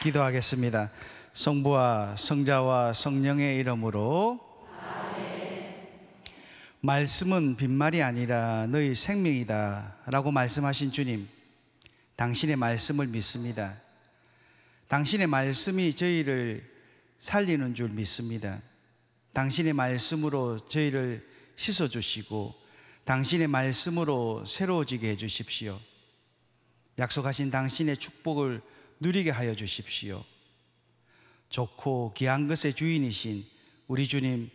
기도하겠습니다. 성부와 성자와 성령의 이름으로. 말씀은 빈말이 아니라 너희 생명이다 라고 말씀하신 주님, 당신의 말씀을 믿습니다. 당신의 말씀이 저희를 살리는 줄 믿습니다. 당신의 말씀으로 저희를 씻어주시고 당신의 말씀으로 새로워지게 해주십시오. 약속하신 당신의 축복을 누리게 하여 주십시오. 좋고 귀한 것의 주인이신 우리 주님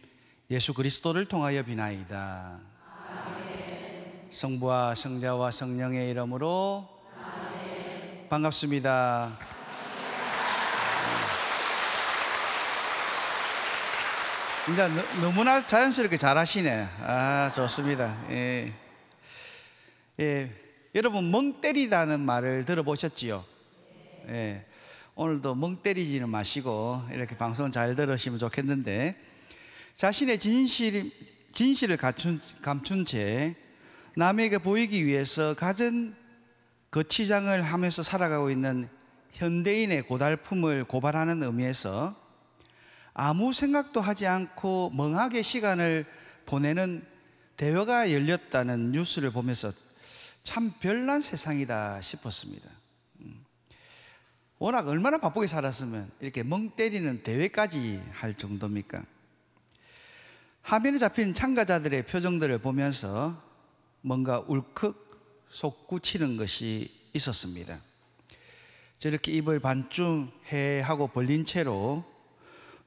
예수 그리스도를 통하여 비나이다. 아멘. 성부와 성자와 성령의 이름으로. 아멘. 반갑습니다. 이제 너무나 자연스럽게 잘하시네. 좋습니다. 예. 예. 여러분, 멍 때리다는 말을 들어보셨지요? 예. 오늘도 멍 때리지는 마시고 이렇게 방송 잘 들으시면 좋겠는데, 자신의 진실을 감춘 채 남에게 보이기 위해서 갖은 거치장을 하면서 살아가고 있는 현대인의 고달픔을 고발하는 의미에서 아무 생각도 하지 않고 멍하게 시간을 보내는 대회가 열렸다는 뉴스를 보면서 참 별난 세상이다 싶었습니다. 워낙 얼마나 바쁘게 살았으면 이렇게 멍 때리는 대회까지 할 정도입니까? 화면에 잡힌 참가자들의 표정들을 보면서 뭔가 울컥 솟구치는 것이 있었습니다. 저렇게 입을 반쯤 하고 벌린 채로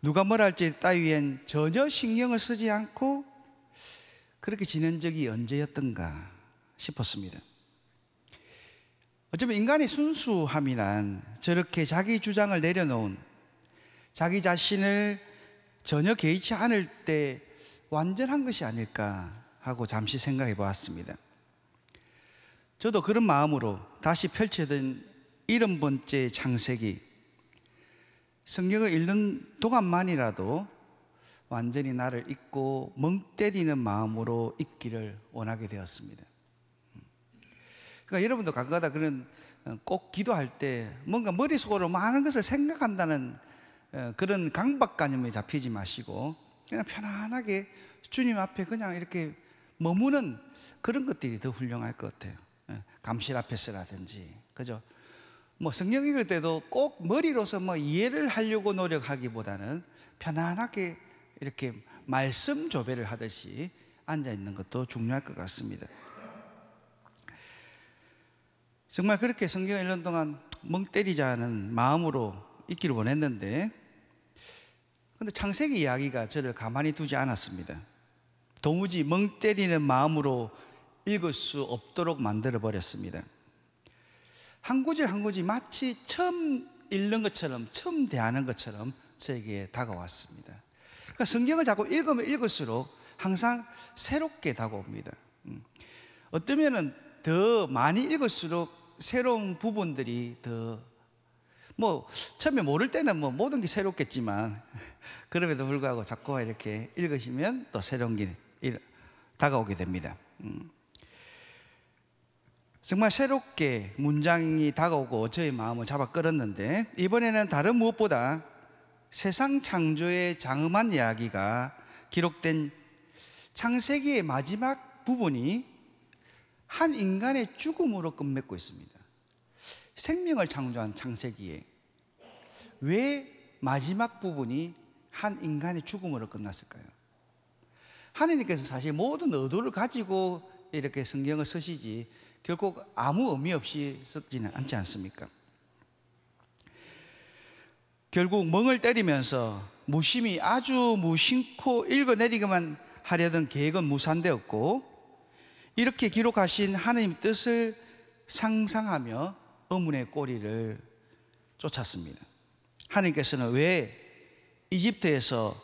누가 뭘 할지 따위엔 전혀 신경을 쓰지 않고 그렇게 지낸 적이 언제였던가 싶었습니다. 어쩌면 인간의 순수함이란 저렇게 자기 주장을 내려놓은, 자기 자신을 전혀 개의치 않을 때 완전한 것이 아닐까 하고 잠시 생각해 보았습니다. 저도 그런 마음으로 다시 펼쳐진 70번째 창세기, 성경을 읽는 동안만이라도 완전히 나를 잊고 멍 때리는 마음으로 있기를 원하게 되었습니다. 그러니까 여러분도 가끔가다 그런, 꼭 기도할 때 뭔가 머릿속으로 많은 것을 생각한다는 그런 강박관념에 잡히지 마시고 그냥 편안하게 주님 앞에 그냥 이렇게 머무는 그런 것들이 더 훌륭할 것 같아요. 감실 앞에서라든지, 그죠? 뭐 성경 읽을 때도 꼭 머리로서 뭐 이해를 하려고 노력하기보다는 편안하게 이렇게 말씀 조배를 하듯이 앉아 있는 것도 중요할 것 같습니다. 정말 그렇게 성경 읽는 동안 멍 때리자는 마음으로 있기를 원했는데, 그런데 창세기 이야기가 저를 가만히 두지 않았습니다. 도무지 멍 때리는 마음으로 읽을 수 없도록 만들어 버렸습니다. 한 구절 한 구절이 마치 처음 읽는 것처럼, 처음 대하는 것처럼 저에게 다가왔습니다. 그러니까 성경을 자꾸 읽으면 읽을수록 항상 새롭게 다가옵니다. 어쩌면 더 많이 읽을수록 새로운 부분들이 더, 뭐 처음에 모를 때는 뭐 모든 게 새롭겠지만 그럼에도 불구하고 자꾸 이렇게 읽으시면 또 새로운 게 다가오게 됩니다. 정말 새롭게 문장이 다가오고 저의 마음을 잡아 끌었는데, 이번에는 다른 무엇보다 세상 창조의 장엄한 이야기가 기록된 창세기의 마지막 부분이 한 인간의 죽음으로 끝맺고 있습니다. 생명을 창조한 창세기에 왜 마지막 부분이 한 인간의 죽음으로 끝났을까요? 하나님께서 사실 모든 의도를 가지고 이렇게 성경을 쓰시지 결국 아무 의미 없이 쓰지는 않지 않습니까? 결국 멍을 때리면서 무심히, 아주 무심코 읽어내리기만 하려던 계획은 무산되었고, 이렇게 기록하신 하나님의 뜻을 상상하며 의문의 꼬리를 쫓았습니다. 하나님께서는 왜 이집트에서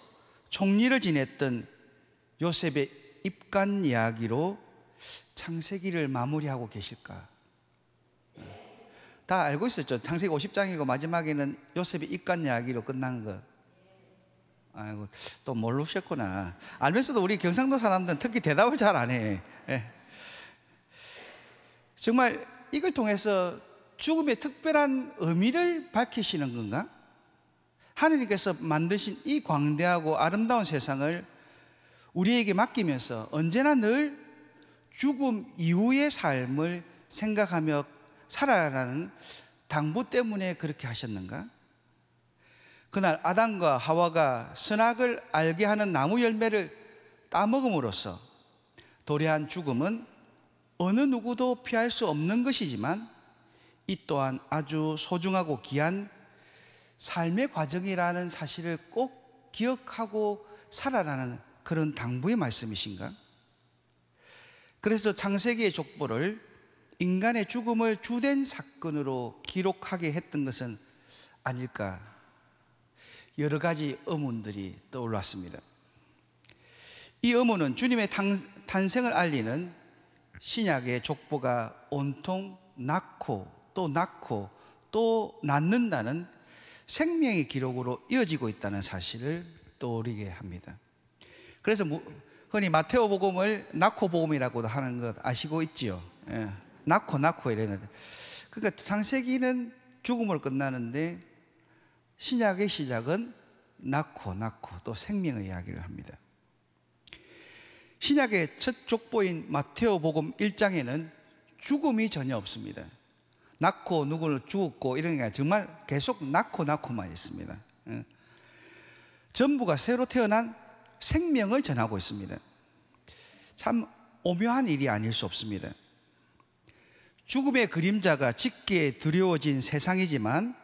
총리를 지냈던 요셉의 입간 이야기로 창세기를 마무리하고 계실까? 다 알고 있었죠. 창세기 50장이고 마지막에는 요셉의 입간 이야기로 끝난 것. 아이고, 또 모르셨구나. 알면서도 우리 경상도 사람들은 특히 대답을 잘 안 해. 예. 정말 이걸 통해서 죽음의 특별한 의미를 밝히시는 건가? 하느님께서 만드신 이 광대하고 아름다운 세상을 우리에게 맡기면서 언제나 늘 죽음 이후의 삶을 생각하며 살아라는 당부 때문에 그렇게 하셨는가? 그날 아담과 하와가 선악을 알게 하는 나무 열매를 따먹음으로써 도래한 죽음은 어느 누구도 피할 수 없는 것이지만 이 또한 아주 소중하고 귀한 삶의 과정이라는 사실을 꼭 기억하고 살아라는 그런 당부의 말씀이신가? 그래서 창세기의 족보를 인간의 죽음을 주된 사건으로 기록하게 했던 것은 아닐까? 여러 가지 의문들이 떠올랐습니다. 이 의문은 주님의 탄생을 알리는 신약의 족보가 온통 낳고 또 낳는다는 생명의 기록으로 이어지고 있다는 사실을 떠올리게 합니다. 그래서 흔히 마테오복음을 낳고복음이라고도 하는 것 아시고 있지요. 예. 낳고 이랬는데, 그러니까 창세기는 죽음으로 끝나는데 신약의 시작은 낳고 또 생명의 이야기를 합니다. 신약의 첫 족보인 마테오복음 1장에는 죽음이 전혀 없습니다. 낳고 누구를 죽었고 이런 게 정말 계속 낳고만 있습니다. 전부가 새로 태어난 생명을 전하고 있습니다. 참 오묘한 일이 아닐 수 없습니다. 죽음의 그림자가 짙게 두려워진 세상이지만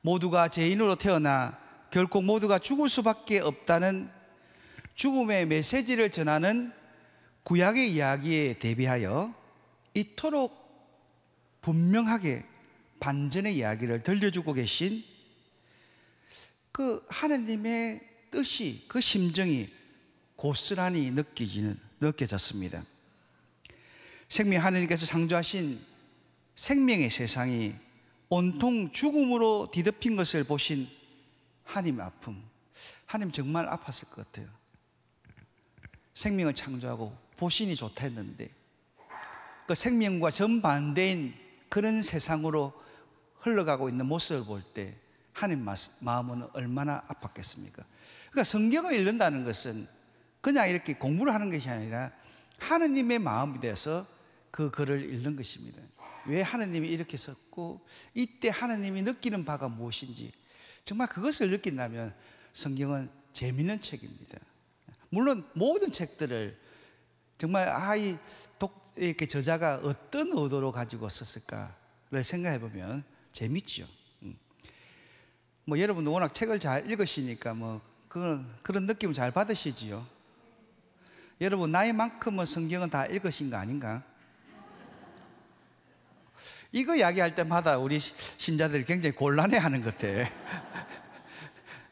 모두가 죄인으로 태어나 결국 모두가 죽을 수밖에 없다는 죽음의 메시지를 전하는 구약의 이야기에 대비하여 이토록 분명하게 반전의 이야기를 들려주고 계신 그 하느님의 뜻이, 그 심정이 고스란히 느껴졌습니다. 생명 하느님께서 창조하신 생명의 세상이 온통 죽음으로 뒤덮인 것을 보신 하나님의 아픔, 하나님 정말 아팠을 것 같아요. 생명을 창조하고 보신이 좋다 했는데 그 생명과 정반대인 그런 세상으로 흘러가고 있는 모습을 볼 때 하나님 마음은 얼마나 아팠겠습니까? 그러니까 성경을 읽는다는 것은 그냥 이렇게 공부를 하는 것이 아니라 하느님의 마음이 돼서 그 글을 읽는 것입니다. 왜 하느님이 이렇게 썼고 이때 하느님이 느끼는 바가 무엇인지 정말 그것을 느낀다면 성경은 재미있는 책입니다. 물론 모든 책들을 정말 이렇게 저자가 어떤 의도로 가지고 썼을까를 생각해 보면 재밌죠. 여러분도 워낙 책을 잘 읽으시니까 그런 느낌을 잘 받으시지요. 여러분 나이만큼은 성경은 다 읽으신 거 아닌가? 이거 이야기할 때마다 우리 신자들이 굉장히 곤란해하는 것 같아.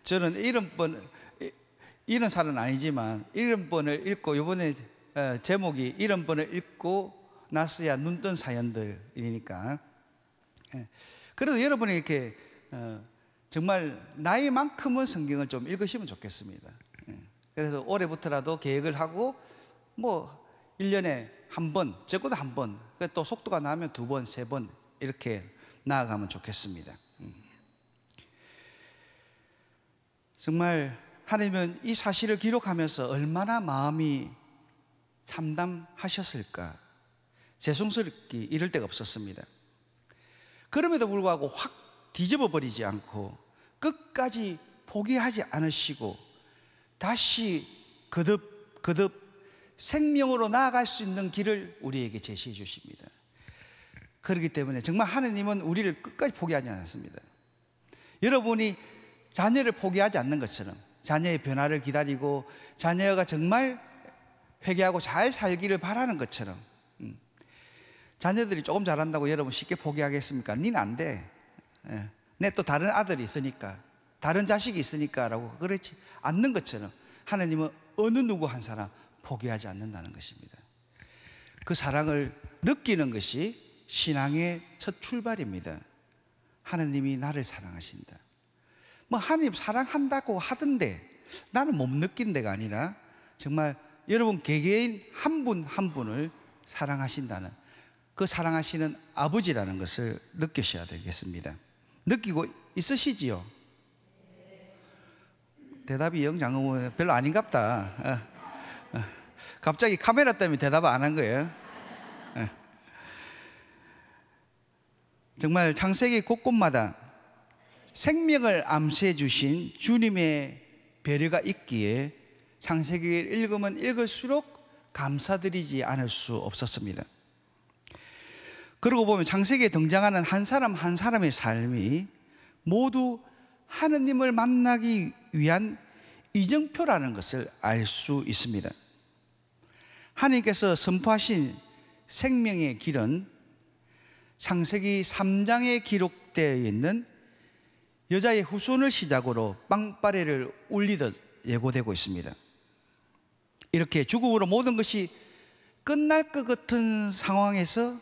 저는 70번은 아니지만 70번을 읽고 이번에 제목이 70번을 읽고 나서야 눈 뜬 사연들이니까. 그래도 여러분이 이렇게 정말 나이만큼은 성경을 좀 읽으시면 좋겠습니다. 그래서 올해부터라도 계획을 하고 1년에 한 번, 적어도 한 번, 또 속도가 나면 2번, 3번 이렇게 나아가면 좋겠습니다. 정말 하나님은 이 사실을 기록하면서 얼마나 마음이 참담하셨을까. 죄송스럽기 이럴 데가 없었습니다. 그럼에도 불구하고 확 뒤집어 버리지 않고 끝까지 포기하지 않으시고 다시 거듭 생명으로 나아갈 수 있는 길을 우리에게 제시해 주십니다. 그렇기 때문에 정말 하느님은 우리를 끝까지 포기하지 않았습니다. 여러분이 자녀를 포기하지 않는 것처럼 자녀의 변화를 기다리고 자녀가 정말 회개하고 잘 살기를 바라는 것처럼 자녀들이 조금 잘한다고 여러분 쉽게 포기하겠습니까? 니는 안 돼. 내 또 다른 아들이 있으니까, 다른 자식이 있으니까 라고 그렇지 않는 것처럼 하나님은 어느 누구 한 사람 포기하지 않는다는 것입니다. 그 사랑을 느끼는 것이 신앙의 첫 출발입니다. 하나님이 나를 사랑하신다. 하나님 사랑한다고 하던데 나는 못 느낀 데가 아니라 정말 여러분 개개인 한 분 한 분을 사랑하신다는 그 사랑하시는 아버지라는 것을 느끼셔야 되겠습니다. 느끼고 있으시지요? 대답이 영장은 별로 아닌갑다. 갑자기 카메라 때문에 대답을 안 한 거예요. 정말 창세기 곳곳마다 생명을 암시해 주신 주님의 배려가 있기에 창세기를 읽으면 읽을수록 감사드리지 않을 수 없었습니다. 그러고 보면 창세기에 등장하는 한 사람 한 사람의 삶이 모두 하느님을 만나기 위한 이정표라는 것을 알 수 있습니다. 하나님께서 선포하신 생명의 길은 창세기 3장에 기록되어 있는 여자의 후손을 시작으로 빵빠레를 울리듯 예고되고 있습니다. 이렇게 죽음으로 모든 것이 끝날 것 같은 상황에서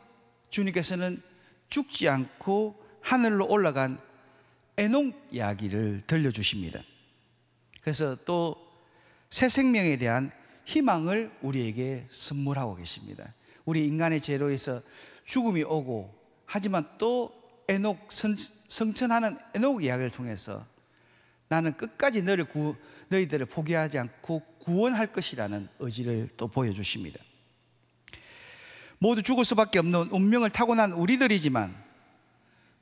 주님께서는 죽지 않고 하늘로 올라간 에녹 이야기를 들려주십니다. 그래서 또 새 생명에 대한 희망을 우리에게 선물하고 계십니다. 우리 인간의 죄로에서 죽음이 오고, 하지만 또 에녹 성천하는 에녹 이야기를 통해서 나는 끝까지 너희들을 포기하지 않고 구원할 것이라는 의지를 또 보여주십니다. 모두 죽을 수밖에 없는 운명을 타고난 우리들이지만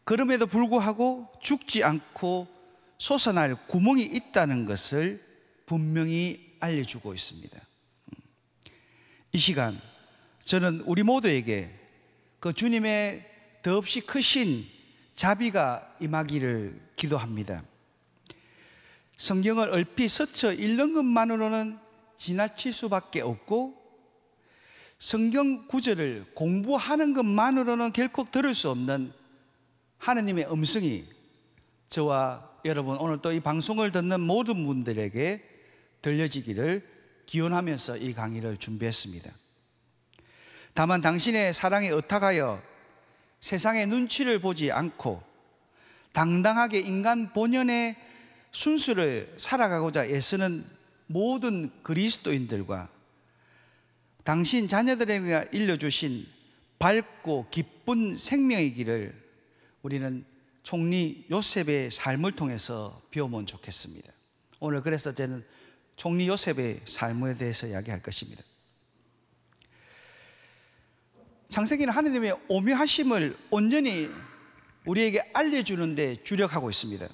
그럼에도 불구하고 죽지 않고 솟아날 구멍이 있다는 것을 분명히 알려주고 있습니다. 이 시간 저는 우리 모두에게 그 주님의 더없이 크신 자비가 임하기를 기도합니다. 성경을 얼핏 스쳐 읽는 것만으로는 지나칠 수밖에 없고, 성경 구절을 공부하는 것만으로는 결코 들을 수 없는 하느님의 음성이 저와 여러분, 오늘 또 이 방송을 듣는 모든 분들에게 들려지기를 기원하면서 이 강의를 준비했습니다. 다만 당신의 사랑에 의탁하여 세상의 눈치를 보지 않고 당당하게 인간 본연의 순수를 살아가고자 애쓰는 모든 그리스도인들과 당신 자녀들에게 일러주신 밝고 기쁜 생명의 길을 우리는 총리 요셉의 삶을 통해서 배우면 좋겠습니다. 오늘 그래서 저는 총리 요셉의 삶에 대해서 이야기할 것입니다. 창세기는 하느님의 오묘하심을 온전히 우리에게 알려주는 데 주력하고 있습니다.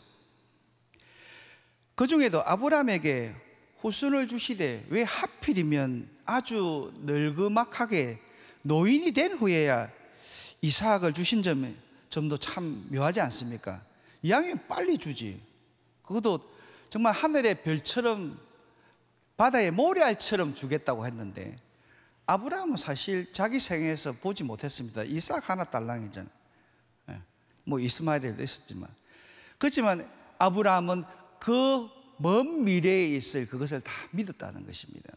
그 중에도 아브라함에게 후손을 주시되 왜 하필이면 아주 늙음막하게 노인이 된 후에야 이삭을 주신 점도 참 묘하지 않습니까? 이왕이면 빨리 주지. 그것도 정말 하늘의 별처럼 바다의 모래알처럼 주겠다고 했는데 아브라함은 사실 자기 생애에서 보지 못했습니다. 이삭 하나 딸랑이잖아요. 뭐 이스마엘도 있었지만, 그렇지만 아브라함은 그 먼 미래에 있을 그것을 다 믿었다는 것입니다.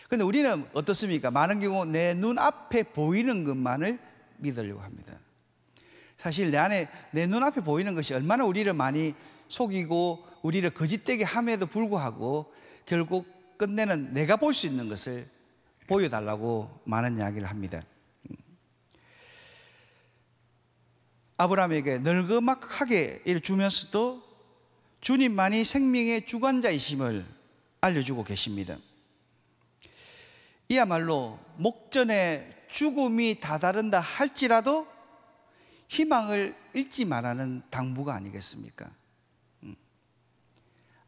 그런데 우리는 어떻습니까? 많은 경우 내 눈앞에 보이는 것만을 믿으려고 합니다. 사실 내 눈앞에 보이는 것이 얼마나 우리를 많이 속이고 우리를 거짓되게 함에도 불구하고 결국 끝내는 내가 볼 수 있는 것을 보여달라고 많은 이야기를 합니다. 아브라함에게 늙음막하게 이를 주면서도 주님만이 생명의 주관자이심을 알려주고 계십니다. 이야말로 목전에 죽음이 다다른다 할지라도 희망을 잃지 말라는 당부가 아니겠습니까?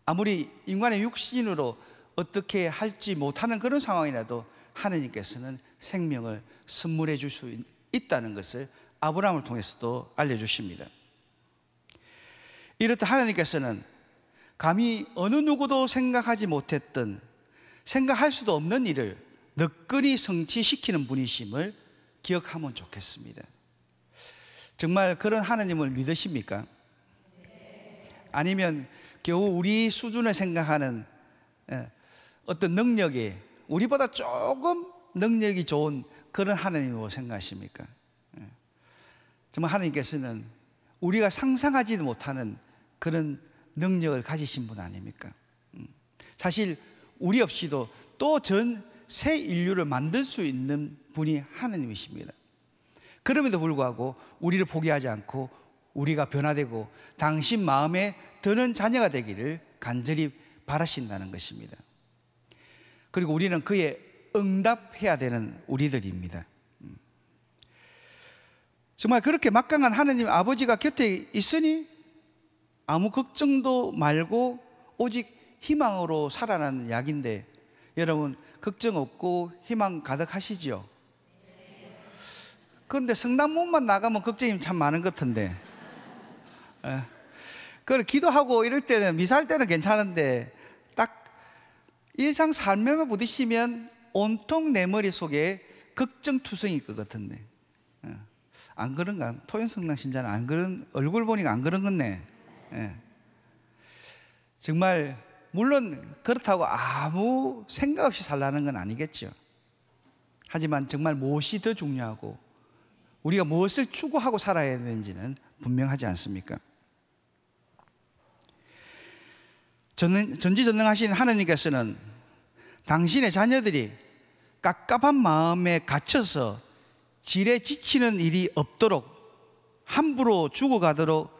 아무리 인간의 육신으로 어떻게 할지 못하는 그런 상황이라도 하느님께서는 생명을 선물해 줄 수 있다는 것을 아브라함을 통해서도 알려주십니다. 이렇듯 하나님께서는 감히 어느 누구도 생각하지 못했던, 생각할 수도 없는 일을 너끈히 성취시키는 분이심을 기억하면 좋겠습니다. 정말 그런 하나님을 믿으십니까? 아니면 겨우 우리 수준을 생각하는 어떤 능력에 우리보다 조금 능력이 좋은 그런 하나님으로 생각하십니까? 정말 하나님께서는 우리가 상상하지도 못하는 그런 능력을 가지신 분 아닙니까? 사실 우리 없이도 또 전 새 인류를 만들 수 있는 분이 하나님이십니다. 그럼에도 불구하고 우리를 포기하지 않고 우리가 변화되고 당신 마음에 드는 자녀가 되기를 간절히 바라신다는 것입니다. 그리고 우리는 그에 응답해야 되는 우리들입니다. 정말 그렇게 막강한 하느님 아버지가 곁에 있으니 아무 걱정도 말고 오직 희망으로 살아라는 이야기인데, 여러분 걱정 없고 희망 가득하시죠? 그런데 성당문만 나가면 걱정이 참 많은 것 같은데, 그걸 기도하고 이럴 때는, 미사할 때는 괜찮은데 딱 일상 삶에만 부딪히면 온통 내 머릿속에 걱정투성일 것 같은데, 안 그런가? 토연성당 신자는 안 그런, 얼굴 보니까 안 그런 건네. 정말 물론 그렇다고 아무 생각 없이 살라는 건 아니겠죠. 하지만 정말 무엇이 더 중요하고 우리가 무엇을 추구하고 살아야 되는지는 분명하지 않습니까? 전지전능하신 하나님께서는 당신의 자녀들이 깝깝한 마음에 갇혀서 질에 지치는 일이 없도록 함부로 죽어가도록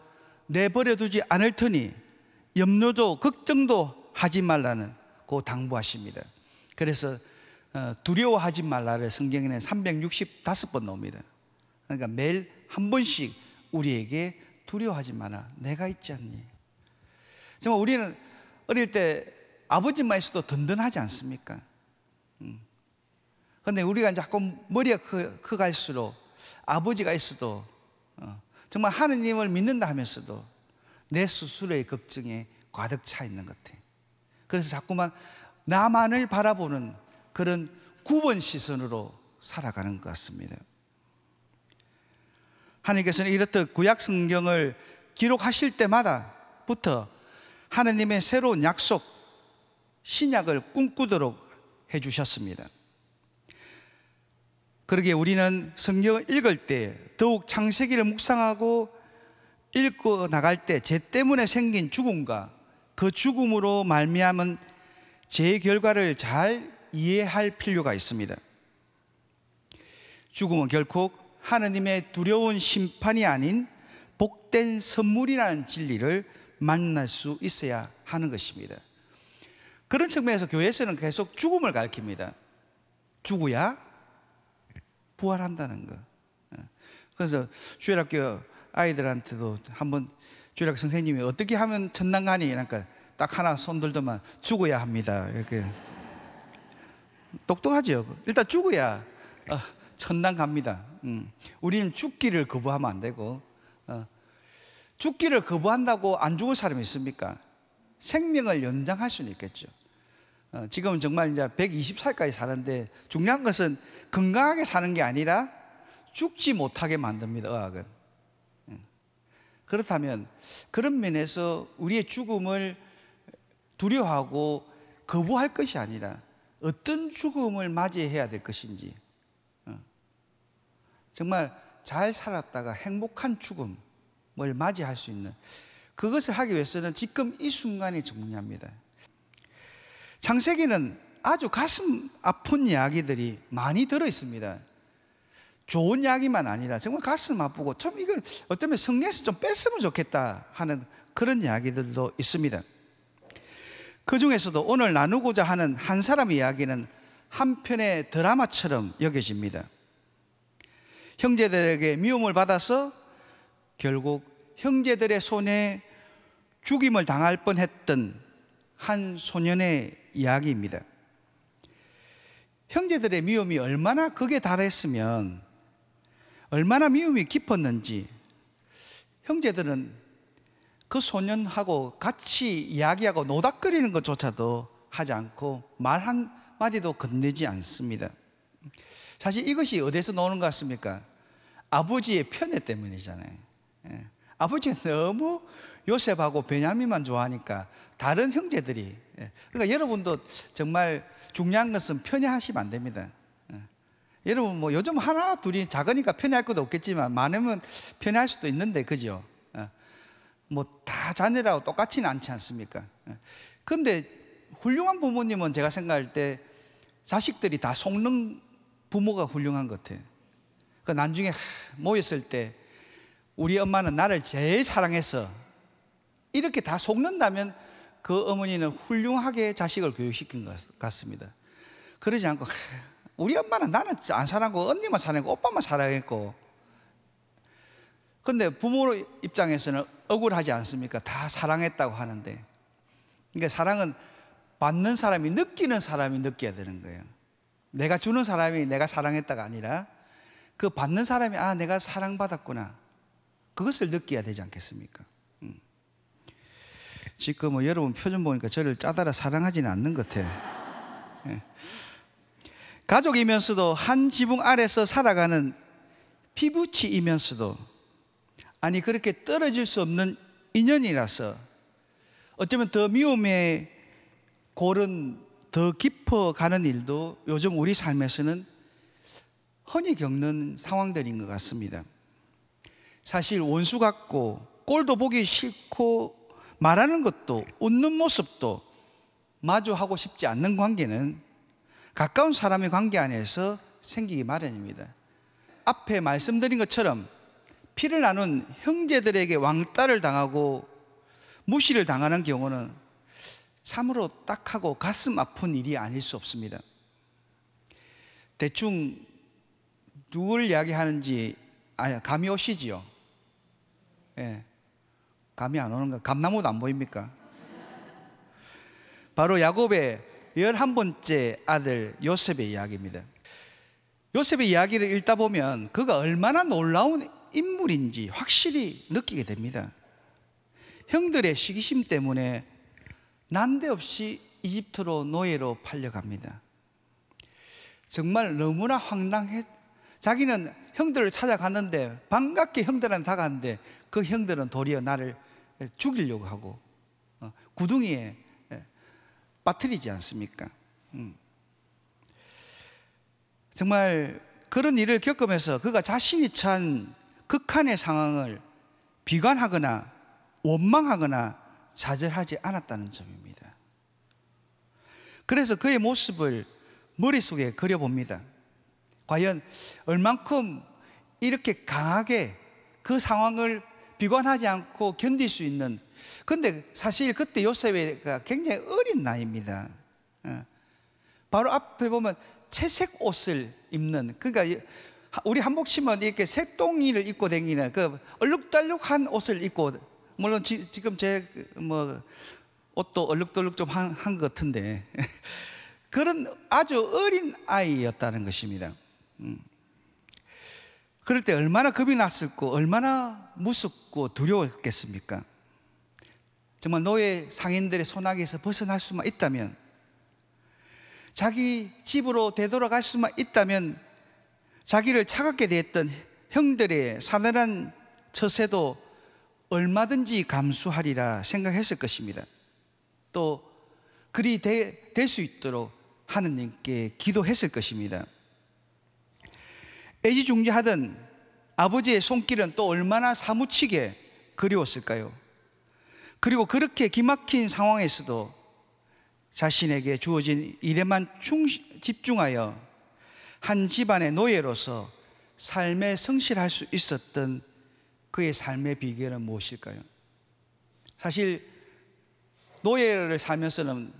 내버려 두지 않을 테니 염려도 걱정도 하지 말라는 그 당부하십니다. 그래서 두려워하지 말라를 성경에는 365번 나옵니다. 그러니까 매일 한 번씩 우리에게 두려워하지 마라, 내가 있지 않니. 정말 우리는 어릴 때 아버지만 있어도 든든하지 않습니까? 그런데 우리가 자꾸 머리가 커갈수록 아버지가 있어도 정말 하느님을 믿는다 하면서도 내 스스로의 걱정에 가득 차 있는 것 같아요. 그래서 자꾸만 나만을 바라보는 그런 구번 시선으로 살아가는 것 같습니다. 하나님께서는 이렇듯 구약 성경을 기록하실 때마다부터 하나님의 새로운 약속, 신약을 꿈꾸도록 해주셨습니다. 그러기에 우리는 성경을 읽을 때 더욱 창세기를 묵상하고 읽고 나갈 때 죄 때문에 생긴 죽음과 그 죽음으로 말미암은 죄의 결과를 잘 이해할 필요가 있습니다. 죽음은 결코 하느님의 두려운 심판이 아닌 복된 선물이라는 진리를 만날 수 있어야 하는 것입니다. 그런 측면에서 교회에서는 계속 죽음을 가르칩니다. 죽어야 부활한다는 거. 그래서 주일학교 아이들한테도 한번 주일학교 선생님이 어떻게 하면 천당 가니? 그러니까 딱 하나 손 들더만 죽어야 합니다. 이렇게. 똑똑하죠. 일단 죽어야 천당 갑니다. 우리는 죽기를 거부하면 안 되고, 죽기를 거부한다고 안 죽을 사람이 있습니까? 생명을 연장할 수는 있겠죠. 지금은 정말 이제 120살까지 사는데 중요한 것은 건강하게 사는 게 아니라 죽지 못하게 만듭니다, 의학은. 그렇다면 그런 면에서 우리의 죽음을 두려워하고 거부할 것이 아니라 어떤 죽음을 맞이해야 될 것인지, 정말 잘 살았다가 행복한 죽음을 맞이할 수 있는 그것을 하기 위해서는 지금 이 순간이 중요합니다. 창세기는 아주 가슴 아픈 이야기들이 많이 들어 있습니다. 좋은 이야기만 아니라 정말 가슴 아프고 좀 이거 어쩌면 성경에서 좀 뺐으면 좋겠다 하는 그런 이야기들도 있습니다. 그 중에서도 오늘 나누고자 하는 한 사람의 이야기는 한편의 드라마처럼 여겨집니다. 형제들에게 미움을 받아서 결국 형제들의 손에 죽임을 당할 뻔했던 한 소년의 이야기입니다. 형제들의 미움이 얼마나 극에 달했으면, 얼마나 미움이 깊었는지 형제들은 그 소년하고 같이 이야기하고 노닥거리는 것조차도 하지 않고 말 한마디도 건네지 않습니다. 사실 이것이 어디서 나오는 것 같습니까? 아버지의 편애 때문이잖아요. 아버지가 너무 요셉하고 베냐민만 좋아하니까 다른 형제들이, 그러니까 여러분도 정말 중요한 것은 편애하시면 안 됩니다. 여러분 뭐 요즘 하나 둘이 작으니까 편애할 것도 없겠지만 많으면 편애할 수도 있는데, 그죠? 뭐 다 자녀라고 똑같지는 않지 않습니까? 그런데 훌륭한 부모님은 제가 생각할 때 자식들이 다 속는 부모가 훌륭한 것 같아요. 그 나중에 모였을 때 우리 엄마는 나를 제일 사랑해서 이렇게 다 속는다면 그 어머니는 훌륭하게 자식을 교육시킨 것 같습니다. 그러지 않고 우리 엄마는 나는 안 사랑하고 언니만 사랑하고 오빠만 사랑했고, 근데 부모 입장에서는 억울하지 않습니까? 다 사랑했다고 하는데. 그러니까 사랑은 받는 사람이, 느끼는 사람이 느껴야 되는 거예요. 내가 주는 사람이 내가 사랑했다가 아니라 그 받는 사람이 아, 내가 사랑받았구나, 그것을 느껴야 되지 않겠습니까? 지금 뭐 여러분 표정 보니까 저를 짜다라 사랑하지는 않는 것 같아. 예. 가족이면서도 한 지붕 아래서 살아가는 피부치이면서도, 아니 그렇게 떨어질 수 없는 인연이라서 어쩌면 더 미움의 골은 더 깊어가는 일도 요즘 우리 삶에서는 흔히 겪는 상황들인 것 같습니다. 사실 원수 같고 꼴도 보기 싫고 말하는 것도 웃는 모습도 마주하고 싶지 않는 관계는 가까운 사람의 관계 안에서 생기기 마련입니다. 앞에 말씀드린 것처럼 피를 나눈 형제들에게 왕따를 당하고 무시를 당하는 경우는 참으로 딱하고 가슴 아픈 일이 아닐 수 없습니다. 대충 누굴 이야기하는지 감이 오시지요? 예. 감이 안 오는가? 감나무도 안 보입니까? 바로 야곱의 11번째 아들 요셉의 이야기입니다. 요셉의 이야기를 읽다 보면 그가 얼마나 놀라운 인물인지 확실히 느끼게 됩니다. 형들의 시기심 때문에 난데없이 이집트로 노예로 팔려갑니다. 정말 너무나 황당해. 자기는 형들을 찾아갔는데, 반갑게 형들한테 다가갔는데 그 형들은 도리어 나를 죽이려고 하고 구덩이에 빠뜨리지 않습니까? 정말 그런 일을 겪으면서 그가 자신이 처한 극한의 상황을 비관하거나 원망하거나 좌절하지 않았다는 점입니다. 그래서 그의 모습을 머릿속에 그려봅니다. 과연 얼만큼 이렇게 강하게 그 상황을 비관하지 않고 견딜 수 있는. 근데 사실 그때 요셉이가 굉장히 어린 나이입니다. 바로 앞에 보면 채색 옷을 입는, 그러니까 우리 한복 치면 이렇게 색동이를 입고 다니는 그 얼룩덜룩한 옷을 입고, 물론 지금 제 뭐 옷도 얼룩덜룩 좀 한 것 같은데 그런 아주 어린 아이였다는 것입니다. 그럴 때 얼마나 겁이 났을고 얼마나 무섭고 두려웠겠습니까? 정말 노예 상인들의 손아귀에서 벗어날 수만 있다면, 자기 집으로 되돌아갈 수만 있다면 자기를 차갑게 대했던 형들의 사늘한 처세도 얼마든지 감수하리라 생각했을 것입니다. 또 그리 될 수 있도록 하느님께 기도했을 것입니다. 애지중지하던 아버지의 손길은 또 얼마나 사무치게 그리웠을까요? 그리고 그렇게 기막힌 상황에서도 자신에게 주어진 일에만 집중하여 한 집안의 노예로서 삶에 성실할 수 있었던 그의 삶의 비결은 무엇일까요? 사실 노예를 살면서는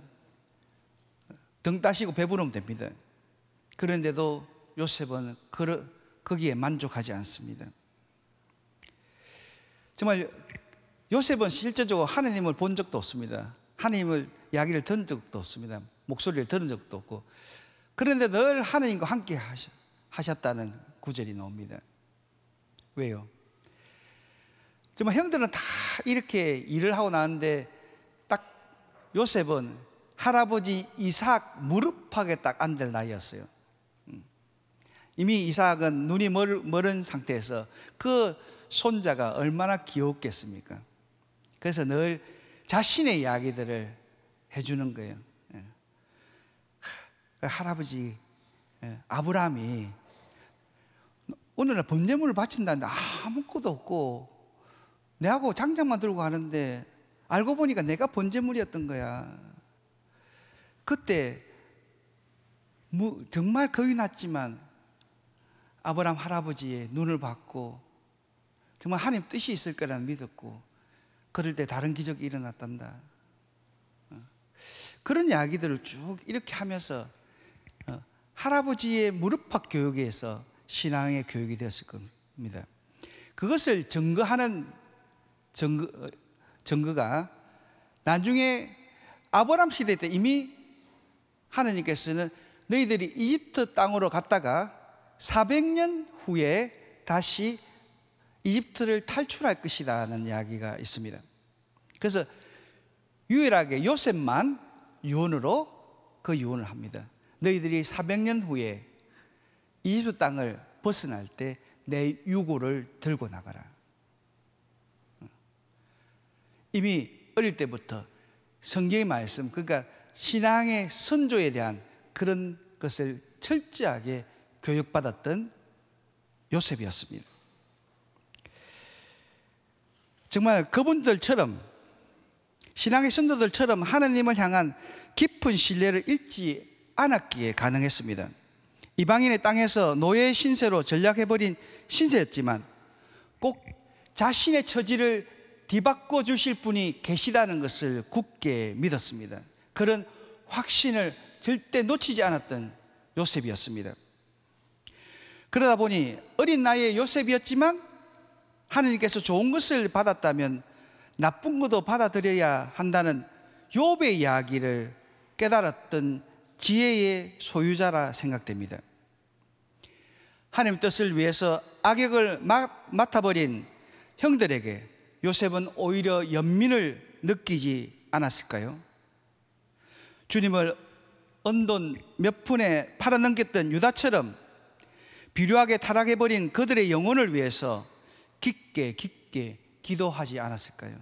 등 따시고 배부르면 됩니다. 그런데도 요셉은 거기에 만족하지 않습니다. 정말 요셉은 실제적으로 하나님을 본 적도 없습니다. 하나님을 이야기를 들은 적도 없습니다. 목소리를 들은 적도 없고, 그런데 늘 하나님과 함께 하셨다는 구절이 나옵니다. 왜요? 정말 형들은 다 이렇게 일을 하고 나는데 딱 요셉은 할아버지 이삭 무릎팍에 딱 앉을 나이였어요. 이미 이삭은 눈이 멀은 상태에서 그 손자가 얼마나 귀엽겠습니까? 그래서 늘 자신의 이야기들을 해주는 거예요. 할아버지 아브라함이 오늘날 번제물을 바친다는데 아무것도 없고 내하고 장작만 들고 가는데 알고 보니까 내가 번제물이었던 거야. 그때 정말 겁이 났지만 아브라함 할아버지의 눈을 받고 정말 하나님 뜻이 있을 거라는 믿었고, 그럴 때 다른 기적이 일어났단다. 그런 이야기들을 쭉 이렇게 하면서 할아버지의 무릎팍 교육에서 신앙의 교육이 되었을 겁니다. 그것을 증거하는 증거가 나중에 아브라함 시대 때 이미 하나님께서는 너희들이 이집트 땅으로 갔다가 400년 후에 다시 이집트를 탈출할 것이라는 이야기가 있습니다. 그래서 유일하게 요셉만 유언으로 그 유언을 합니다. 너희들이 400년 후에 이집트 땅을 벗어날 때 내 유고를 들고 나가라. 이미 어릴 때부터 성경의 말씀, 그러니까 신앙의 선조에 대한 그런 것을 철저하게 교육받았던 요셉이었습니다. 정말 그분들처럼, 신앙의 선조들처럼 하나님을 향한 깊은 신뢰를 잃지 않았기에 가능했습니다. 이방인의 땅에서 노예 신세로 전락해버린 신세였지만 꼭 자신의 처지를 뒤바꿔 주실 분이 계시다는 것을 굳게 믿었습니다. 그런 확신을 절대 놓치지 않았던 요셉이었습니다. 그러다 보니 어린 나이에 요셉이었지만 하나님께서 좋은 것을 받았다면 나쁜 것도 받아들여야 한다는 욥의 이야기를 깨달았던 지혜의 소유자라 생각됩니다. 하나님 뜻을 위해서 악역을 맡아버린 형들에게 요셉은 오히려 연민을 느끼지 않았을까요? 주님을 언돈 몇 푼에 팔아넘겼던 유다처럼 비료하게 타락해버린 그들의 영혼을 위해서 깊게 기도하지 않았을까요?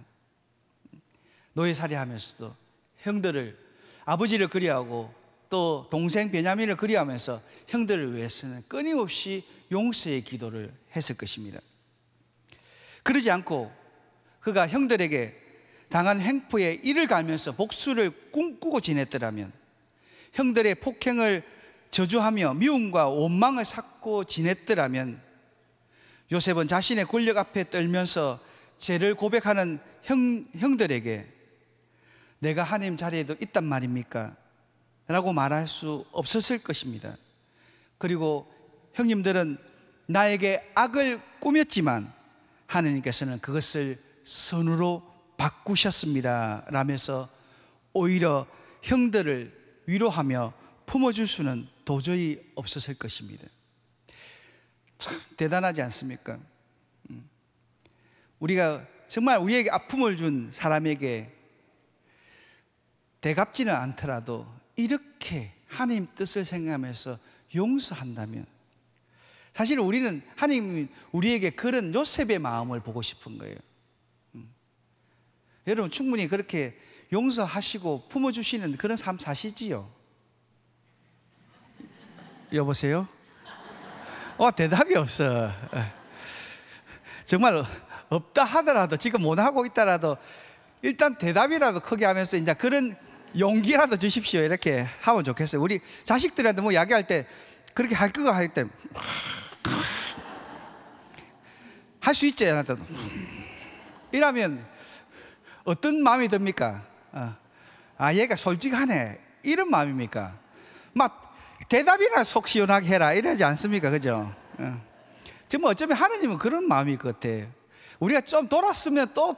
노예살이 하면서도 형들을, 아버지를 그리워하고 또 동생 베냐민을 그리워하면서 형들을 위해서는 끊임없이 용서의 기도를 했을 것입니다. 그러지 않고 그가 형들에게 당한 횡포에 이를 갈면서 복수를 꿈꾸고 지냈더라면, 형들의 폭행을 저주하며 미움과 원망을 샀고 지냈더라면, 요셉은 자신의 권력 앞에 떨면서 죄를 고백하는 형들에게 내가 하나님 자리에도 있단 말입니까? 라고 말할 수 없었을 것입니다. 그리고 형님들은 나에게 악을 꾸몄지만 하나님께서는 그것을 선으로 바꾸셨습니다 라면서 오히려 형들을 위로하며 품어줄 수는 도저히 없었을 것입니다. 참 대단하지 않습니까? 우리가 정말 우리에게 아픔을 준 사람에게 대갚지는 않더라도 이렇게 하나님 뜻을 생각하면서 용서한다면, 사실 우리는 하나님이 우리에게 그런 요셉의 마음을 보고 싶은 거예요. 여러분 충분히 그렇게 용서하시고 품어주시는 그런 삶 사시지요? 여보세요? 대답이 없어. 정말 없다 하더라도, 지금 못하고 있다라도 일단 대답이라도 크게 하면서 이제 그런 용기라도 주십시오. 이렇게 하면 좋겠어요. 우리 자식들한테 뭐 이야기할 때 그렇게 할 거가 할 때 할 수 있지 않아도 이러면 어떤 마음이 듭니까? 얘가 솔직하네 이런 마음입니까? 막 대답이나 속 시원하게 해라 이러지 않습니까? 그죠? 정말 어쩌면 하나님은 그런 마음일 것 같아요. 우리가 좀 돌았으면 또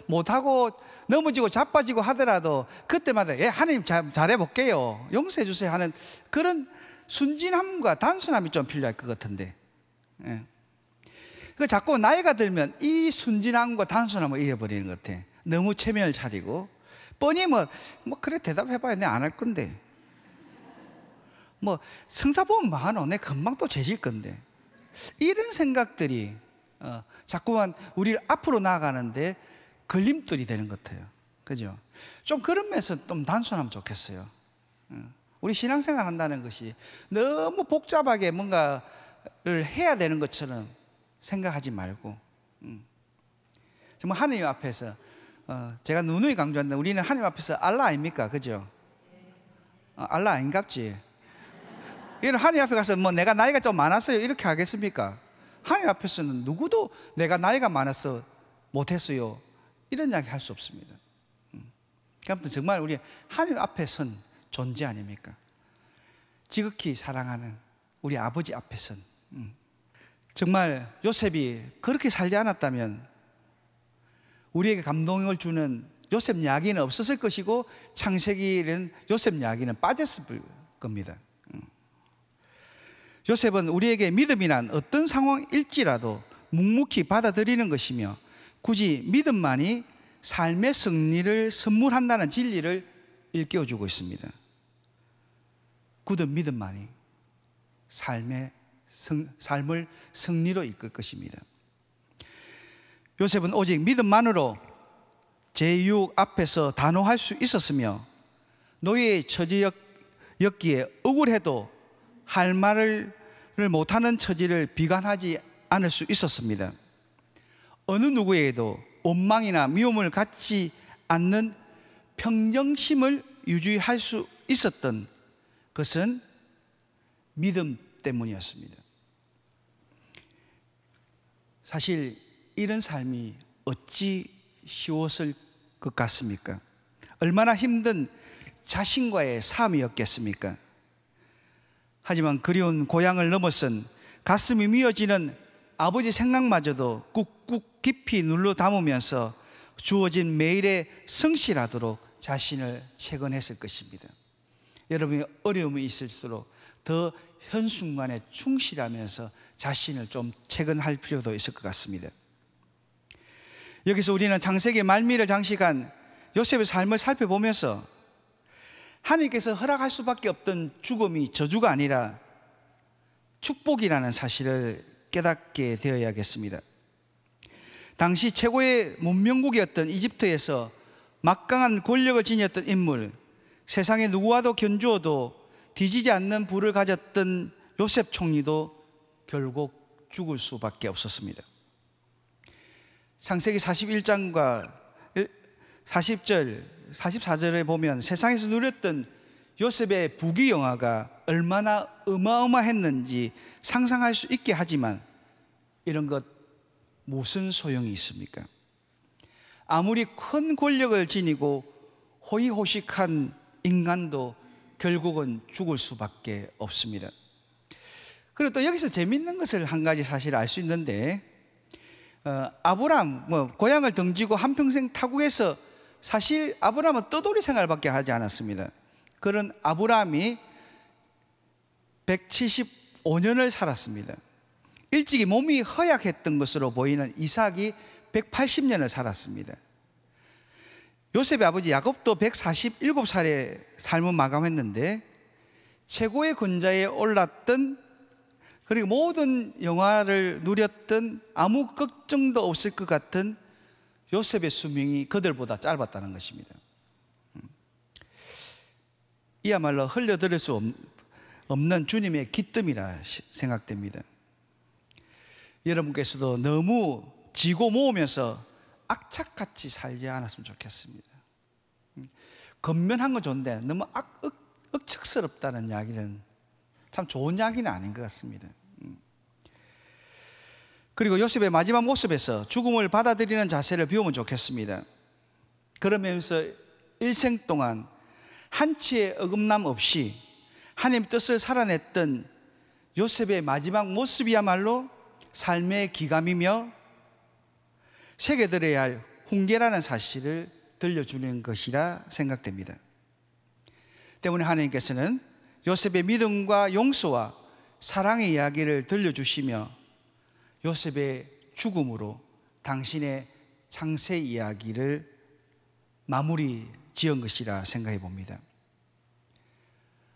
못하고 넘어지고 자빠지고 하더라도 그때마다 하나님 잘해볼게요, 용서해 주세요 하는 그런 순진함과 단순함이 좀 필요할 것 같은데, 그 자꾸 나이가 들면 이 순진함과 단순함을 잃어버리는 것 같아. 너무 체면을 차리고 뻔히 뭐 그래 대답해봐야 내 안 할 건데, 뭐 성사 보면 많어 내 금방 또 죄질 건데, 이런 생각들이 자꾸만 우리를 앞으로 나아가는데 걸림돌이 되는 것 같아요. 그죠? 좀 그런 면에서 좀 단순하면 좋겠어요. 우리 신앙생활 한다는 것이 너무 복잡하게 뭔가를 해야 되는 것처럼 생각하지 말고, 정말 하나님 앞에서 제가 누누이 강조한다. 우리는 하나님 앞에서 알라 아닙니까? 그죠? 알라 아닌갑지? 이런 하나님 앞에 가서 뭐 내가 나이가 좀 많았어요 이렇게 하겠습니까? 하나님 앞에서는 누구도 내가 나이가 많아서 못했어요 이런 이야기 할 수 없습니다. 아무튼 정말 우리 하나님 앞에 선 존재 아닙니까? 지극히 사랑하는 우리 아버지 앞에 선. 정말 요셉이 그렇게 살지 않았다면 우리에게 감동을 주는 요셉 이야기는 없었을 것이고 창세기는 요셉 이야기는 빠졌을 겁니다. 요셉은 우리에게 믿음이란 어떤 상황일지라도 묵묵히 받아들이는 것이며 굳이 믿음만이 삶의 승리를 선물한다는 진리를 일깨워주고 있습니다. 굳은 믿음만이 삶을 승리로 이끌 것입니다. 요셉은 오직 믿음만으로 제육 앞에서 단호할 수 있었으며 노예의 처지였기에 억울해도 할 말을 못하는 처지를 비관하지 않을 수 있었습니다. 어느 누구에게도 원망이나 미움을 갖지 않는 평정심을 유지할 수 있었던 것은 믿음 때문이었습니다. 사실 이런 삶이 어찌 쉬웠을 것 같습니까? 얼마나 힘든 자신과의 삶이었겠습니까? 하지만 그리운 고향을 넘어선 가슴이 미어지는 아버지 생각마저도 꾹꾹 깊이 눌러 담으면서 주어진 매일에 성실하도록 자신을 채건했을 것입니다. 여러분이 어려움이 있을수록 더 현순간에 충실하면서 자신을 좀 채건할 필요도 있을 것 같습니다. 여기서 우리는 창세기 말미를 장식한 요셉의 삶을 살펴보면서 하나님께서 허락할 수밖에 없던 죽음이 저주가 아니라 축복이라는 사실을 깨닫게 되어야겠습니다. 당시 최고의 문명국이었던 이집트에서 막강한 권력을 지녔던 인물, 세상에 누구와도 견주어도 뒤지지 않는 부를 가졌던 요셉 총리도 결국 죽을 수밖에 없었습니다. 창세기 41장과 40절, 44절에 보면 세상에서 누렸던 요셉의 부귀영화가 얼마나 어마어마했는지 상상할 수 있게 하지만 이런 것 무슨 소용이 있습니까? 아무리 큰 권력을 지니고 호의호식한 인간도 결국은 죽을 수밖에 없습니다. 그리고 또 여기서 재밌는 것을 한 가지 사실 알 수 있는데 아브람 고향을 등지고 한평생 타국에서 사실 아브람은 떠돌이 생활밖에 하지 않았습니다. 그런 아브람이 175년을 살았습니다. 일찍이 몸이 허약했던 것으로 보이는 이삭이 180년을 살았습니다. 요셉의 아버지 야곱도 147살에 삶을 마감했는데 최고의 권좌에 올랐던 그리고 모든 영화를 누렸던 아무 걱정도 없을 것 같은 요셉의 수명이 그들보다 짧았다는 것입니다. 이야말로 흘려들을 수 없는 주님의 기뜸이라 생각됩니다. 여러분께서도 너무 지고 모으면서 악착같이 살지 않았으면 좋겠습니다. 건면한 건 좋은데 너무 억측스럽다는 이야기는 참 좋은 이야기는 아닌 것 같습니다. 그리고 요셉의 마지막 모습에서 죽음을 받아들이는 자세를 배우면 좋겠습니다. 그러면서 일생 동안 한치의 어긋남 없이 하나님 뜻을 살아냈던 요셉의 마지막 모습이야말로 삶의 기감이며 새겨들어야 할 훈계라는 사실을 들려주는 것이라 생각됩니다. 때문에 하나님께서는 요셉의 믿음과 용서와 사랑의 이야기를 들려주시며 요셉의 죽음으로 당신의 창세 이야기를 마무리 지은 것이라 생각해 봅니다.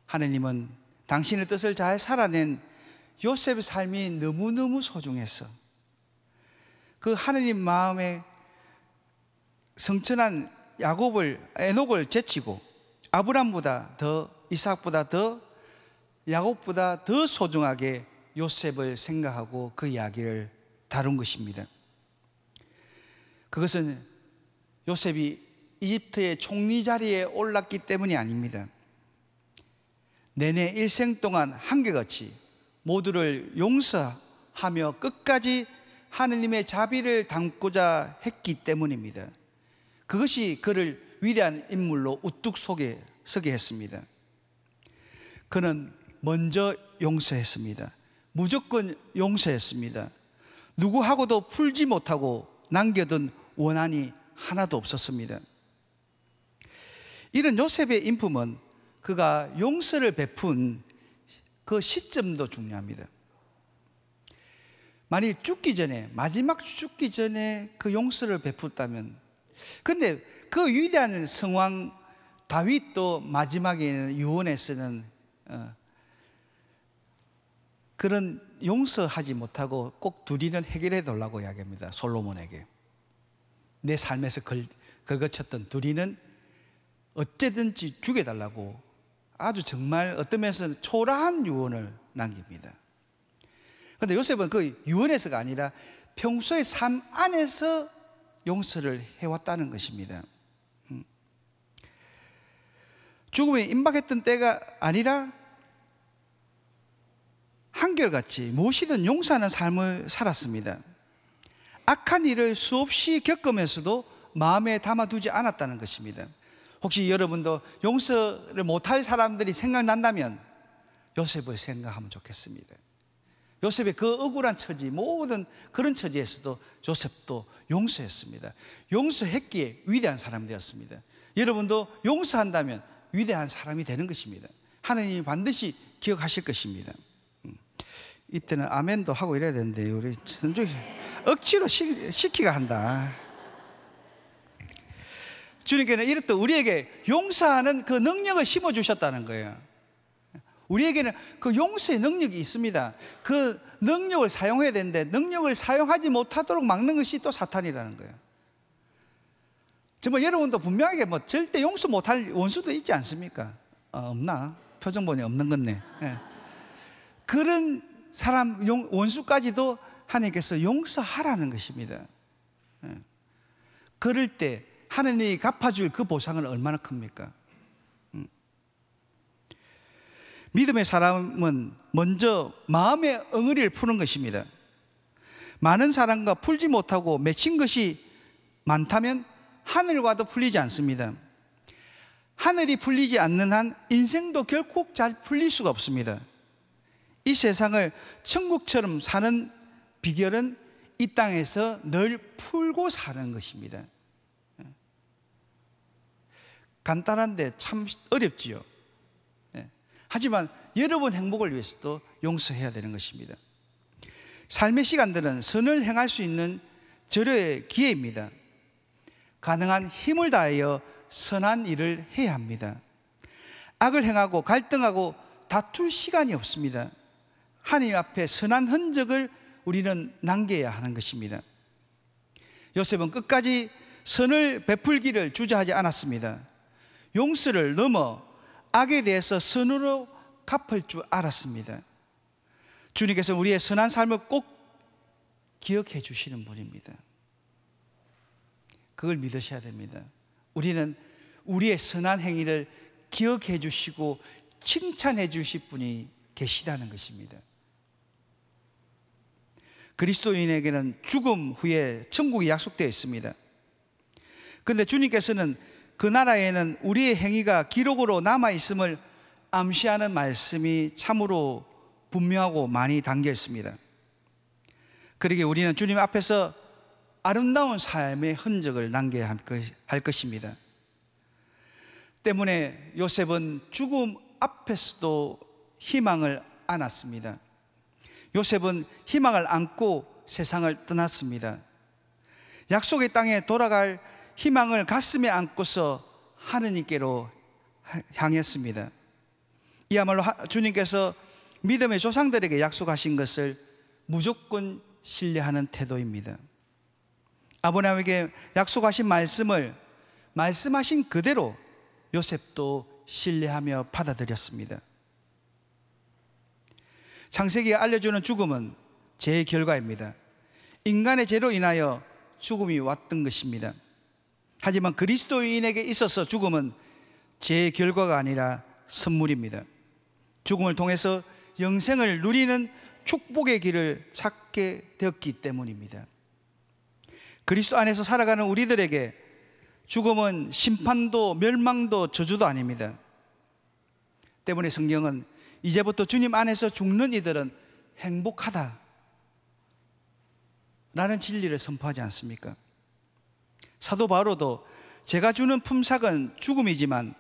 하나님은 당신의 뜻을 잘 살아낸 요셉의 삶이 너무너무 소중해서 그 하나님 마음에 성천한 에녹을 제치고 아브람보다 더 이삭보다 더 야곱보다 더 소중하게 요셉을 생각하고 그 이야기를 다룬 것입니다. 그것은 요셉이 이집트의 총리 자리에 올랐기 때문이 아닙니다. 내내 일생 동안 한결같이 모두를 용서하며 끝까지 하느님의 자비를 담고자 했기 때문입니다. 그것이 그를 위대한 인물로 우뚝 서게 했습니다. 그는 먼저 용서했습니다. 무조건 용서했습니다. 누구하고도 풀지 못하고 남겨둔 원한이 하나도 없었습니다. 이런 요셉의 인품은 그가 용서를 베푼 그 시점도 중요합니다. 만일 죽기 전에, 마지막 죽기 전에 그 용서를 베풀었다면, 근데 그 위대한 성왕 다윗도 마지막에는 유언에서는 그런 용서하지 못하고 꼭 둘이는 해결해 달라고 이야기합니다. 솔로몬에게. 내 삶에서 걸거쳤던 둘이는 어쨌든지 죽여달라고 아주 정말 어떤 면에서는 초라한 유언을 남깁니다. 그런데 요셉은 그 유언에서가 아니라 평소의 삶 안에서 용서를 해왔다는 것입니다. 죽음에 임박했던 때가 아니라 한결같이 무엇이든 용서하는 삶을 살았습니다. 악한 일을 수없이 겪으면서도 마음에 담아두지 않았다는 것입니다. 혹시 여러분도 용서를 못할 사람들이 생각난다면 요셉을 생각하면 좋겠습니다. 요셉의 그 억울한 처지, 모든 그런 처지에서도 요셉도 용서했습니다. 용서했기에 위대한 사람이 되었습니다. 여러분도 용서한다면 위대한 사람이 되는 것입니다. 하나님이 반드시 기억하실 것입니다. 이때는 아멘도 하고 이래야 되는데 우리 선조이 억지로 시키가 한다. 주님께는 이렇듯 우리에게 용서하는 그 능력을 심어주셨다는 거예요. 우리에게는 그 용서의 능력이 있습니다. 그 능력을 사용해야 되는데 능력을 사용하지 못하도록 막는 것이 또 사탄이라는 거예요. 정말 여러분도 분명하게 뭐 절대 용서 못할 원수도 있지 않습니까? 없나? 표정 보니 없는 건네. 네. 그런 사람 원수까지도 하나님께서 용서하라는 것입니다. 네. 그럴 때 하나님이 갚아줄 그 보상은 얼마나 큽니까? 믿음의 사람은 먼저 마음의 엉어리를 푸는 것입니다. 많은 사람과 풀지 못하고 맺힌 것이 많다면 하늘과도 풀리지 않습니다. 하늘이 풀리지 않는 한 인생도 결코 잘 풀릴 수가 없습니다. 이 세상을 천국처럼 사는 비결은 이 땅에서 늘 풀고 사는 것입니다. 간단한데 참 어렵지요. 하지만 여러분 행복을 위해서도 용서해야 되는 것입니다. 삶의 시간들은 선을 행할 수 있는 절호의 기회입니다. 가능한 힘을 다하여 선한 일을 해야 합니다. 악을 행하고 갈등하고 다툴 시간이 없습니다. 하나님 앞에 선한 흔적을 우리는 남겨야 하는 것입니다. 요셉은 끝까지 선을 베풀기를 주저하지 않았습니다. 용서를 넘어 악에 대해서 선으로 갚을 줄 알았습니다. 주님께서 우리의 선한 삶을 꼭 기억해 주시는 분입니다. 그걸 믿으셔야 됩니다. 우리는 우리의 선한 행위를 기억해 주시고 칭찬해 주실 분이 계시다는 것입니다. 그리스도인에게는 죽음 후에 천국이 약속되어 있습니다. 그런데 주님께서는 그 나라에는 우리의 행위가 기록으로 남아있음을 암시하는 말씀이 참으로 분명하고 많이 담겨 있습니다. 그러기에 우리는 주님 앞에서 아름다운 삶의 흔적을 남겨야 할 것입니다. 때문에 요셉은 죽음 앞에서도 희망을 안았습니다. 요셉은 희망을 안고 세상을 떠났습니다. 약속의 땅에 돌아갈 희망을 가슴에 안고서 하느님께로 향했습니다. 이야말로 주님께서 믿음의 조상들에게 약속하신 것을 무조건 신뢰하는 태도입니다. 아브라함에게 약속하신 말씀을 말씀하신 그대로 요셉도 신뢰하며 받아들였습니다. 창세기가 알려주는 죽음은 죄의 결과입니다. 인간의 죄로 인하여 죽음이 왔던 것입니다. 하지만 그리스도인에게 있어서 죽음은 죄의 결과가 아니라 선물입니다. 죽음을 통해서 영생을 누리는 축복의 길을 찾게 되었기 때문입니다. 그리스도 안에서 살아가는 우리들에게 죽음은 심판도 멸망도 저주도 아닙니다. 때문에 성경은 이제부터 주님 안에서 죽는 이들은 행복하다 라는 진리를 선포하지 않습니까? 사도 바로도 제가 주는 품삯은 죽음이지만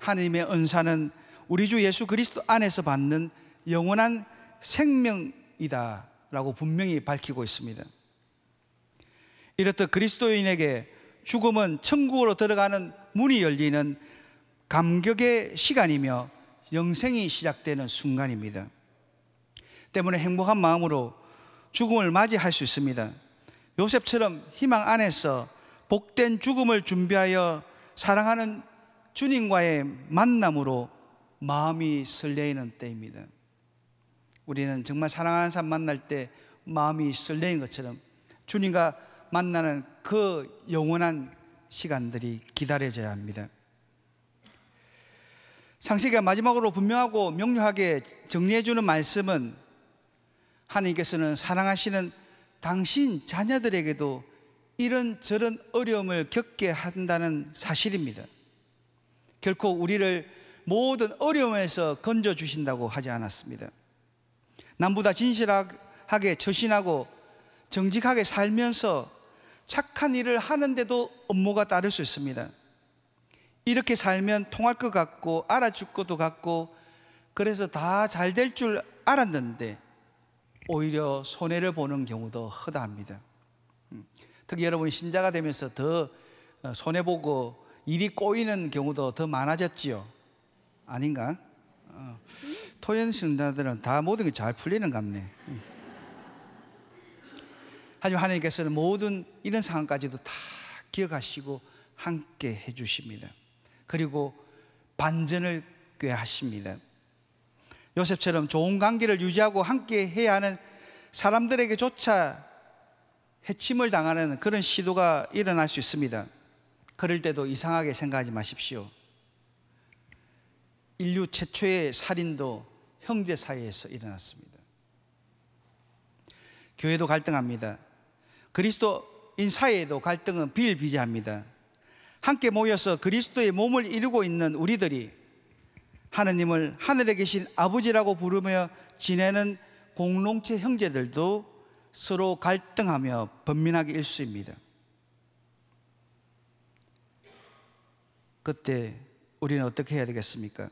하나님의 은사는 우리 주 예수 그리스도 안에서 받는 영원한 생명이다 라고 분명히 밝히고 있습니다. 이렇듯 그리스도인에게 죽음은 천국으로 들어가는 문이 열리는 감격의 시간이며 영생이 시작되는 순간입니다. 때문에 행복한 마음으로 죽음을 맞이할 수 있습니다. 요셉처럼 희망 안에서 복된 죽음을 준비하여 사랑하는 주님과의 만남으로 마음이 설레이는 때입니다. 우리는 정말 사랑하는 사람 만날 때 마음이 설레이는 것처럼 주님과 만나는 그 영원한 시간들이 기다려져야 합니다. 창세기가 마지막으로 분명하고 명료하게 정리해 주는 말씀은 하나님께서는 사랑하시는 당신 자녀들에게도 이런저런 어려움을 겪게 한다는 사실입니다. 결코 우리를 모든 어려움에서 건져주신다고 하지 않았습니다. 남보다 진실하게 처신하고 정직하게 살면서 착한 일을 하는데도 업무가 따를 수 있습니다. 이렇게 살면 통할 것 같고 알아줄 것도 같고 그래서 다 잘 될 줄 알았는데 오히려 손해를 보는 경우도 허다합니다. 특히 여러분이 신자가 되면서 더 손해보고 일이 꼬이는 경우도 더 많아졌지요. 아닌가? 토연 신자들은 다 모든 게 잘 풀리는 것 같네. 하지만 하나님께서는 모든 이런 상황까지도 다 기억하시고 함께 해주십니다. 그리고 반전을 꾀하십니다. 요셉처럼 좋은 관계를 유지하고 함께 해야 하는 사람들에게조차 해침을 당하는 그런 시도가 일어날 수 있습니다. 그럴 때도 이상하게 생각하지 마십시오. 인류 최초의 살인도 형제 사이에서 일어났습니다. 교회도 갈등합니다. 그리스도인 사이에도 갈등은 비일비재합니다. 함께 모여서 그리스도의 몸을 이루고 있는 우리들이 하느님을 하늘에 계신 아버지라고 부르며 지내는 공동체 형제들도 서로 갈등하며 번민하게 일수입니다. 그때 우리는 어떻게 해야 되겠습니까?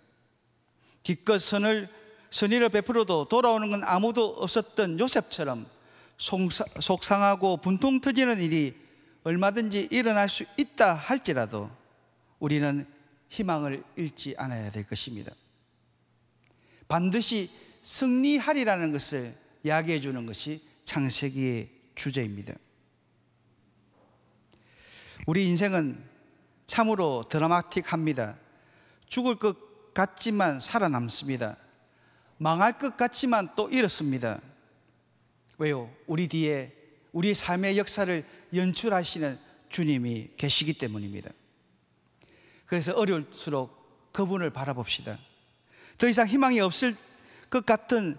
기껏 선의를 베풀어도 돌아오는 건 아무도 없었던 요셉처럼 속상하고 분통 터지는 일이 얼마든지 일어날 수 있다 할지라도 우리는 희망을 잃지 않아야 될 것입니다. 반드시 승리하리라는 것을 이야기해 주는 것이 창세기의 주제입니다. 우리 인생은 참으로 드라마틱합니다. 죽을 것 같지만 살아남습니다. 망할 것 같지만 또 이렇습니다. 왜요? 우리 뒤에 우리 삶의 역사를 연출하시는 주님이 계시기 때문입니다. 그래서 어려울수록 그분을 바라봅시다. 더 이상 희망이 없을 것 같은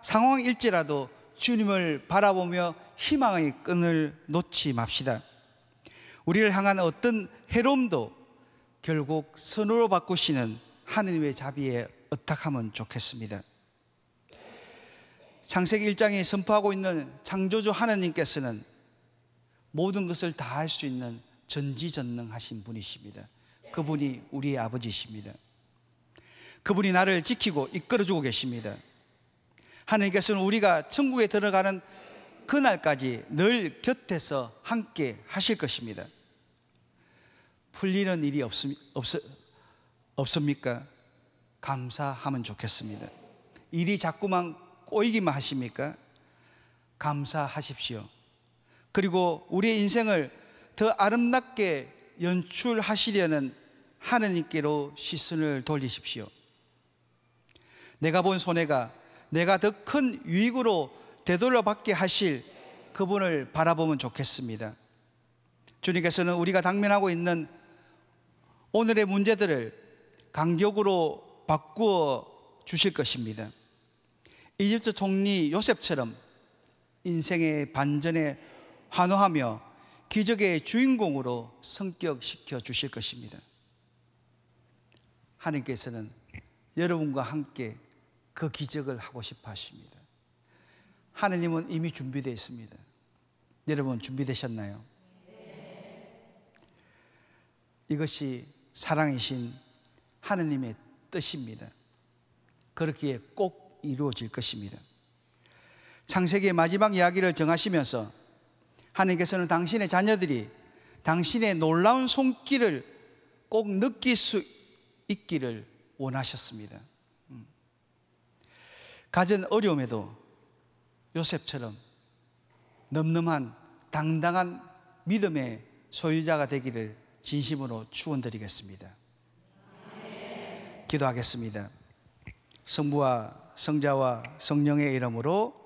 상황일지라도 주님을 바라보며 희망의 끈을 놓지 맙시다. 우리를 향한 어떤 해로움도 결국 선으로 바꾸시는 하느님의 자비에 의탁하면 좋겠습니다. 창세기 1장에 선포하고 있는 창조주 하느님께서는 모든 것을 다 할 수 있는 전지전능하신 분이십니다. 그분이 우리의 아버지십니다. 그분이 나를 지키고 이끌어주고 계십니다. 하느님께서는 우리가 천국에 들어가는 그날까지 늘 곁에서 함께 하실 것입니다. 풀리는 일이 없습니까? 감사하면 좋겠습니다. 일이 자꾸만 꼬이기만 하십니까? 감사하십시오. 그리고 우리의 인생을 더 아름답게 연출하시려는 하느님께로 시선을 돌리십시오. 내가 본 손해가 내가 더 큰 유익으로 되돌려받게 하실 그분을 바라보면 좋겠습니다. 주님께서는 우리가 당면하고 있는 오늘의 문제들을 간격으로 바꾸어 주실 것입니다. 이집트 총리 요셉처럼 인생의 반전에 환호하며 기적의 주인공으로 성격시켜 주실 것입니다. 하나님께서는 여러분과 함께 그 기적을 하고 싶어 하십니다. 하나님은 이미 준비되어 있습니다. 여러분 준비되셨나요? 이것이 사랑이신 하나님의 뜻입니다. 그렇기에 꼭 이루어질 것입니다. 창세기의 마지막 이야기를 정하시면서 하나님께서는 당신의 자녀들이 당신의 놀라운 손길을 꼭 느낄 수 있기를 원하셨습니다. 가진 어려움에도 요셉처럼 넘넘한 당당한 믿음의 소유자가 되기를 진심으로 축원드리겠습니다. 기도하겠습니다. 성부와 성자와 성령의 이름으로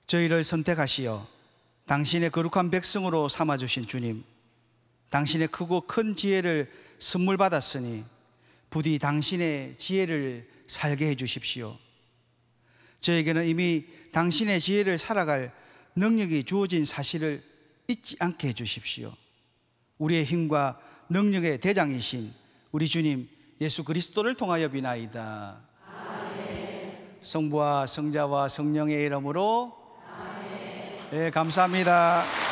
저희를 선택하시어 당신의 거룩한 백성으로 삼아주신 주님, 당신의 크고 큰 지혜를 선물 받았으니 부디 당신의 지혜를 살게 해 주십시오. 저에게는 이미 당신의 지혜를 살아갈 능력이 주어진 사실을 잊지 않게 해 주십시오. 우리의 힘과 능력의 대장이신 우리 주님 예수 그리스도를 통하여 비나이다. 아멘. 성부와 성자와 성령의 이름으로 아멘. 네, 감사합니다.